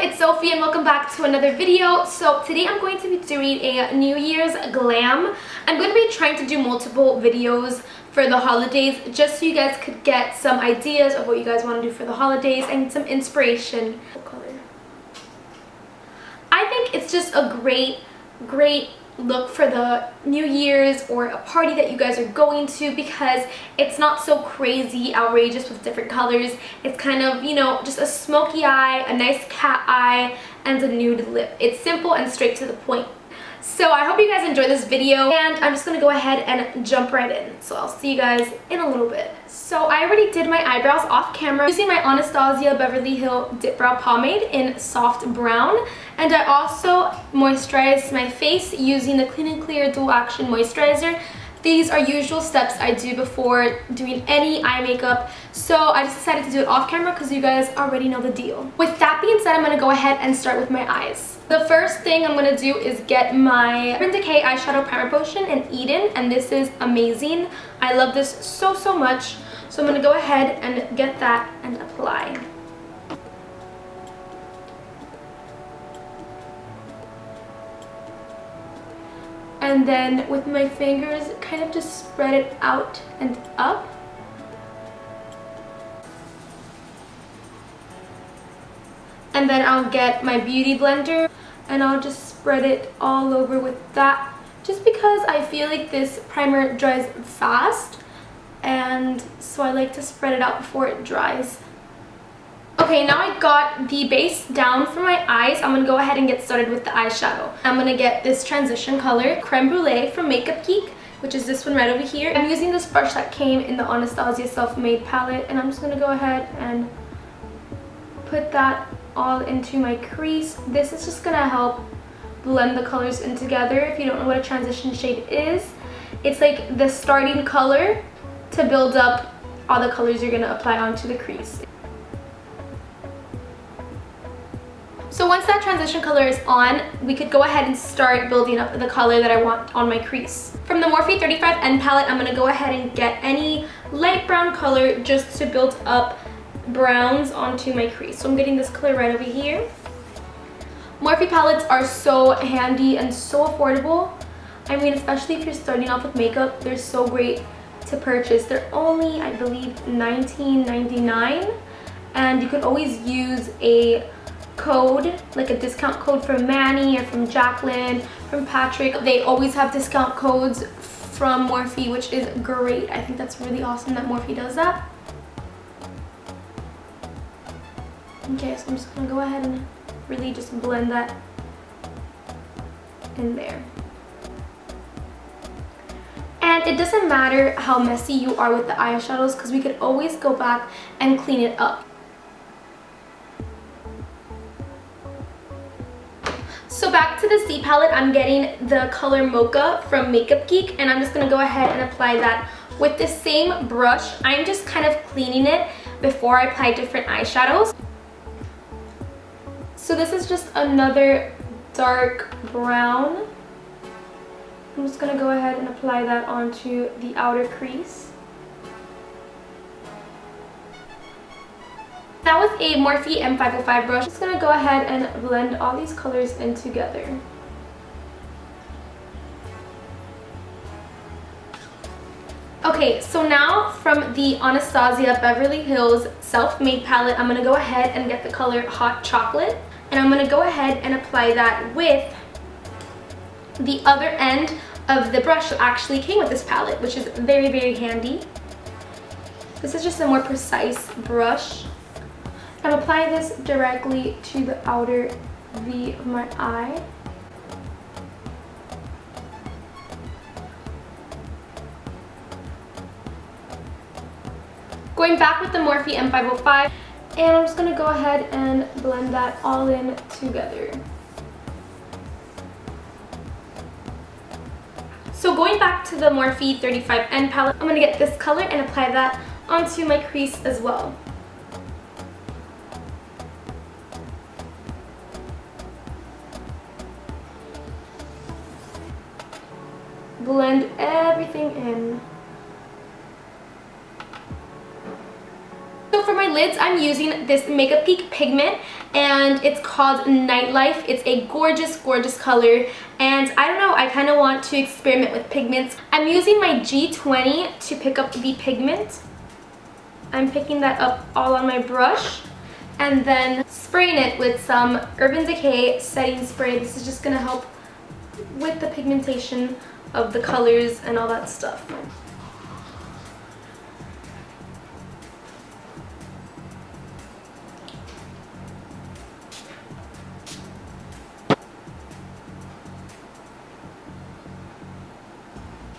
it's Sophie and welcome back to another video. So today I'm going to be doing a New Year's glam. I'm going to be trying to do multiple videos for the holidays just so you guys could get some ideas of what you guys want to do for the holidays and some inspiration. What color? I think it's just a great look for the New Year's or a party that you guys are going to, because it's not so crazy outrageous with different colors. It's kind of, you know, just a smoky eye, a nice cat eye, and a nude lip. It's simple and straight to the point. So I hope you guys enjoy this video, and I'm just gonna go ahead and jump right in. So I'll see you guys in a little bit. So I already did my eyebrows off camera using my Anastasia Beverly Hills Dip Brow Pomade in soft brown, and I also moisturized my face using the Clean and Clear Dual Action Moisturizer. These are usual steps I do before doing any eye makeup, so I just decided to do it off camera because you guys already know the deal. With that being said, I'm going to go ahead and start with my eyes. The first thing I'm going to do is get my Urban Decay Eyeshadow Primer Potion in Eden, and this is amazing. I love this so much, so I'm going to go ahead and get that and apply. And then with my fingers, kind of just spread it out and up. And then I'll get my beauty blender and I'll just spread it all over with that, just because I feel like this primer dries fast, and so I like to spread it out before it dries. Okay, now I got the base down for my eyes. I'm going to go ahead and get started with the eyeshadow. I'm going to get this transition color, Creme Brulee from Makeup Geek, which is this one right over here. I'm using this brush that came in the Anastasia Self-Made palette, and I'm just going to go ahead and put that all into my crease. This is just going to help blend the colors in together. If you don't know what a transition shade is, it's like the starting color to build up all the colors you're going to apply onto the crease. So once that transition color is on, we could go ahead and start building up the color that I want on my crease. From the Morphe 35N palette, I'm going to go ahead and get any light brown color just to build up browns onto my crease. So I'm getting this color right over here. Morphe palettes are so handy and so affordable. I mean, especially if you're starting off with makeup, they're so great to purchase. They're only, I believe, $19.99, and you could always use a code, like a discount code from Manny or from Jacqueline, from Patrick. They always have discount codes from Morphe, which is great. I think that's really awesome that Morphe does that. Okay, so I'm just gonna go ahead and really just blend that in there. And it doesn't matter how messy you are with the eyeshadows, because we could always go back and clean it up. So back to the C palette, I'm getting the color Mocha from Makeup Geek, and I'm just going to go ahead and apply that with the same brush. I'm just kind of cleaning it before I apply different eyeshadows. So this is just another dark brown. I'm just going to go ahead and apply that onto the outer crease. Now with a Morphe M505 brush, I'm just going to go ahead and blend all these colors in together. Okay, so now from the Anastasia Beverly Hills Self-Made palette, I'm going to go ahead and get the color Hot Chocolate, and I'm going to go ahead and apply that with the other end of the brush that actually came with this palette, which is very handy. This is just a more precise brush. I'm applying this directly to the outer V of my eye. Going back with the Morphe M505, and I'm just going to go ahead and blend that all in together. So going back to the Morphe 35N palette, I'm going to get this color and apply that onto my crease as well. Blend everything in. So for my lids, I'm using this Makeup Peak pigment, and it's called Nightlife. It's a gorgeous, gorgeous color, and I don't know, I kind of want to experiment with pigments. I'm using my G20 to pick up the pigment. I'm picking that up all on my brush, and then spraying it with some Urban Decay setting spray. This is just going to help with the pigmentation of the colors and all that stuff.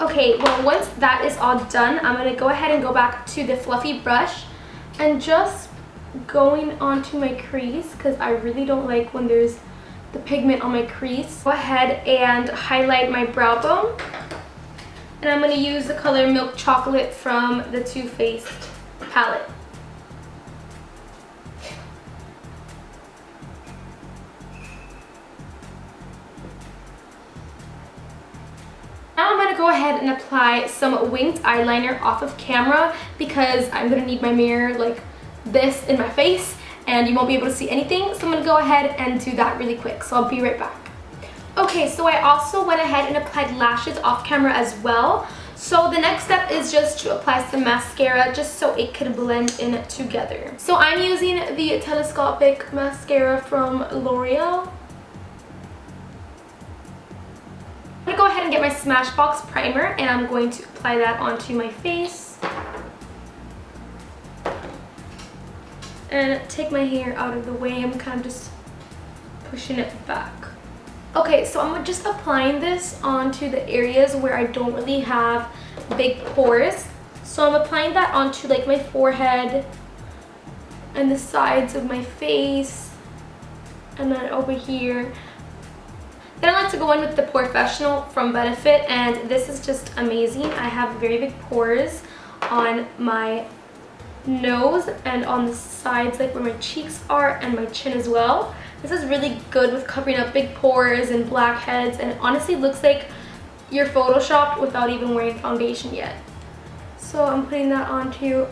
Okay, well, once that is all done, I'm going to go ahead and go back to the fluffy brush and just going onto my crease, because I really don't like when there's the pigment on my crease. Go ahead and highlight my brow bone, and I'm going to use the color Milk Chocolate from the Too Faced palette. Now I'm going to go ahead and apply some winged eyeliner off of camera, because I'm going to need my mirror like this in my face and you won't be able to see anything. So I'm going to go ahead and do that really quick. So I'll be right back. Okay, so I also went ahead and applied lashes off camera as well. So the next step is just to apply some mascara just so it can blend in together. So I'm using the telescopic mascara from L'Oreal. I'm going to go ahead and get my Smashbox primer, and I'm going to apply that onto my face. And take my hair out of the way. I'm kind of just pushing it back. Okay, so I'm just applying this onto the areas where I don't really have big pores. So I'm applying that onto like my forehead and the sides of my face, and then over here. Then I like to go in with the Porefessional from Benefit, and this is just amazing. I have very big pores on my nose and on the sides, like where my cheeks are, and my chin as well. This is really good with covering up big pores and blackheads, and it honestly looks like you're photoshopped without even wearing foundation yet. So I'm putting that onto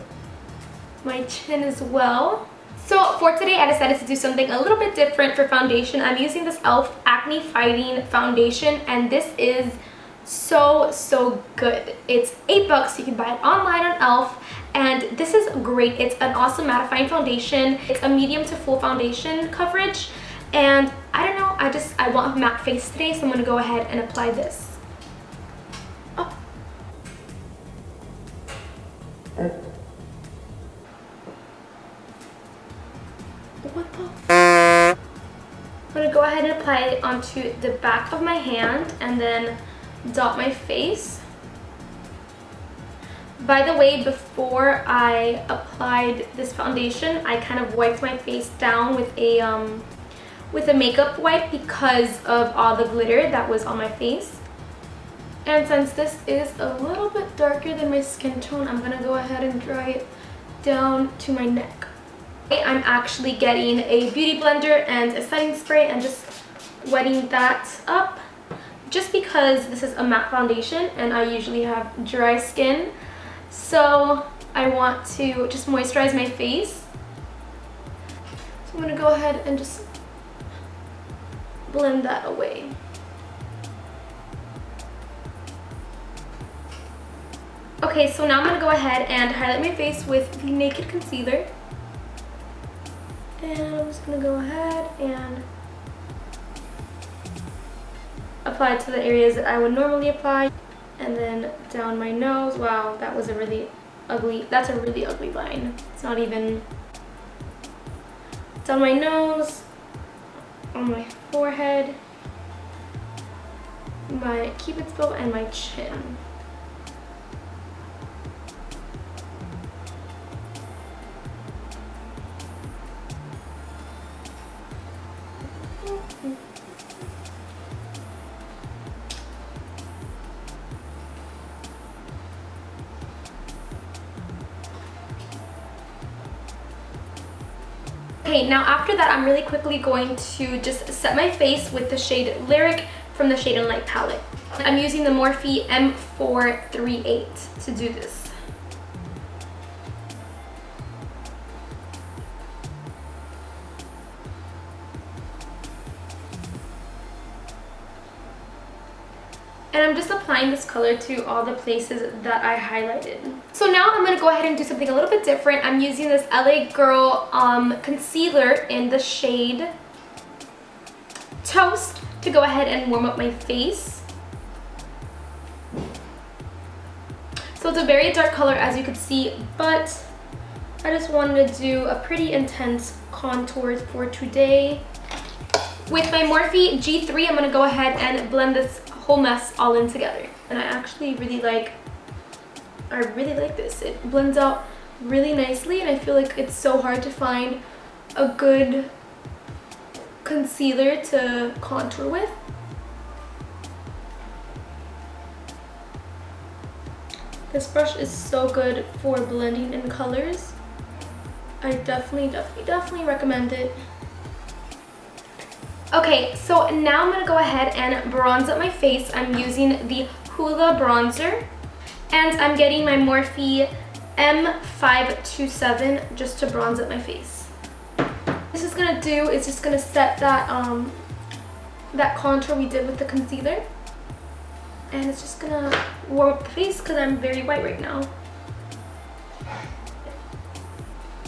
my chin as well. So for today, I decided to do something a little bit different for foundation. I'm using this e.l.f. Acne Fighting Foundation, and this is so good. It's $8. You can buy it online on e.l.f. and this is great. It's an awesome mattifying foundation. It's a medium to full foundation coverage, and I don't know, I want a matte face today, so I'm going to go ahead and apply this. Oh. What the? I'm going to go ahead and apply it onto the back of my hand and then dot my face. By the way, before I applied this foundation, I kind of wiped my face down with a makeup wipe because of all the glitter that was on my face. And since this is a little bit darker than my skin tone, I'm going to go ahead and dry it down to my neck. I'm actually getting a beauty blender and a setting spray and just wetting that up, just because this is a matte foundation and I usually have dry skin. So I want to just moisturize my face. So I'm going to go ahead and just blend that away. Okay, so now I'm going to go ahead and highlight my face with the Naked Concealer. And I'm just going to go ahead and apply it to the areas that I would normally apply. And then down my nose. Wow, that was a really ugly, that's a really ugly line. It's not even. Down my nose, on my forehead, my cupid's bow, and my chin. Okay, now after that, I'm really quickly going to just set my face with the shade Lyric from the Shade and Light palette. I'm using the Morphe M438 to do this. And I'm just applying this color to all the places that I highlighted. So now I'm going to go ahead and do something a little bit different. I'm using this LA Girl concealer in the shade Toast to go ahead and warm up my face. So it's a very dark color, as you can see, but I just wanted to do a pretty intense contour for today. With my Morphe G3, I'm going to go ahead and blend this whole mess all in together. And I actually really like this. It blends out really nicely, and I feel like it's so hard to find a good concealer to contour with. This brush is so good for blending in colors. I definitely recommend it. Okay, so now I'm going to go ahead and bronze up my face. I'm using the Hoola bronzer, and I'm getting my Morphe M527 just to bronze up my face. What this is going to do is just going to set that, that contour we did with the concealer. And it's just going to warm up the face because I'm very white right now.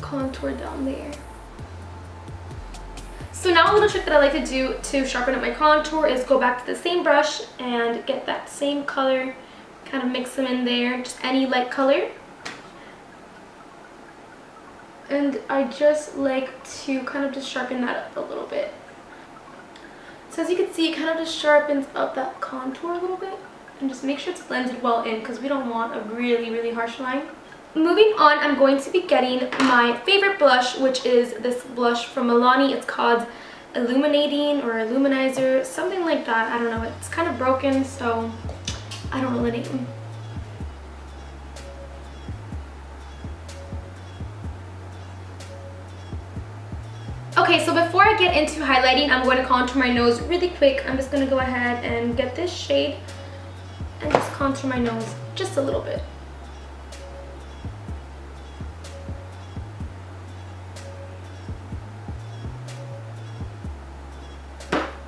Contour down there. So now a little trick that I like to do to sharpen up my contour is go back to the same brush and get that same color, kind of mix them in there, just any light color. And I just like to kind of just sharpen that up a little bit. So as you can see, it kind of just sharpens up that contour a little bit. And just make sure it's blended well in because we don't want a really harsh line. Moving on, I'm going to be getting my favorite blush, which is this blush from Milani. It's called Illuminating or Illuminizer, something like that. I don't know. It's kind of broken, so I don't know the name. Okay, so before I get into highlighting, I'm going to contour my nose really quick. I'm just going to go ahead and get this shade and just contour my nose just a little bit.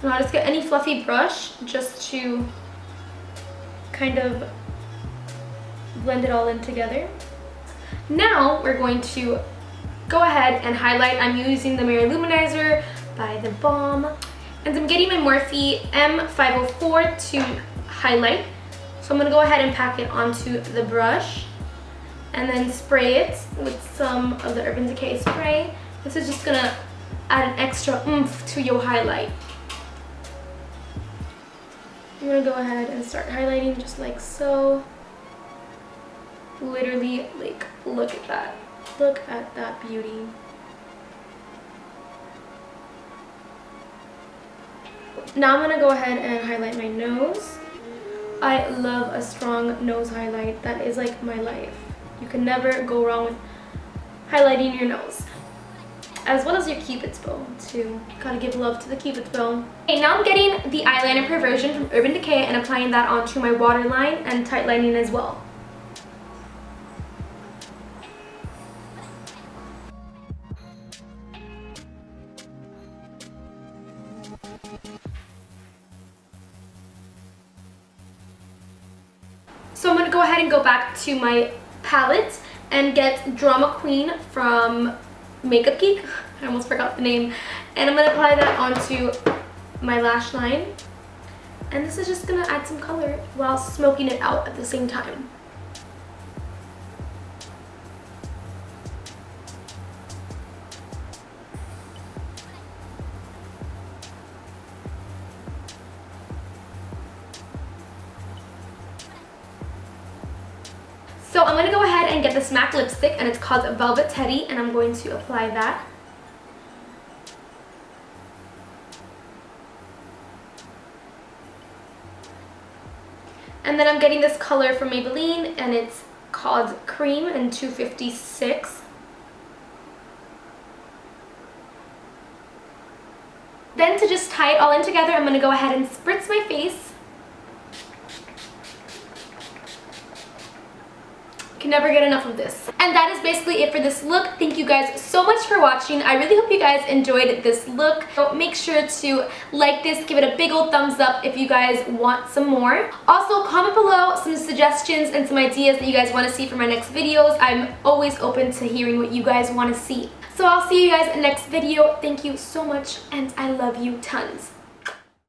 And I'll just get any fluffy brush just to kind of blend it all in together. Now we're going to go ahead and highlight. I'm using the Mirror Luminizer by The Balm. And I'm getting my Morphe M504 to highlight. So I'm going to go ahead and pack it onto the brush and then spray it with some of the Urban Decay spray. This is just going to add an extra oomph to your highlight. I'm going to go ahead and start highlighting just like so. Literally, like, look at that. Look at that beauty. Now I'm going to go ahead and highlight my nose. I love a strong nose highlight. That is like my life. You can never go wrong with highlighting your nose. As well as your Cupid's bow too. Gotta give love to the Cupid's bow. Okay, now I'm getting the eyeliner perversion from Urban Decay and applying that onto my waterline and tight lining as well. So I'm going to go ahead and go back to my palette and get Drama Queen from Makeup Geek. I almost forgot the name. And I'm going to apply that onto my lash line. And this is just going to add some color while smoking it out at the same time. So I'm going to go ahead and get this MAC lipstick, and it's called Velvet Teddy, and I'm going to apply that. And then I'm getting this color from Maybelline, and it's called Cream in 256. Then to just tie it all in together, I'm going to go ahead and spritz my face. Can never get enough of this. And that is basically it for this look. Thank you guys so much for watching. I really hope you guys enjoyed this look. So make sure to like this, give it a big old thumbs up if you guys want some more. Also, comment below some suggestions and some ideas that you guys want to see for my next videos. I'm always open to hearing what you guys want to see. So I'll see you guys in the next video. Thank you so much, and I love you tons.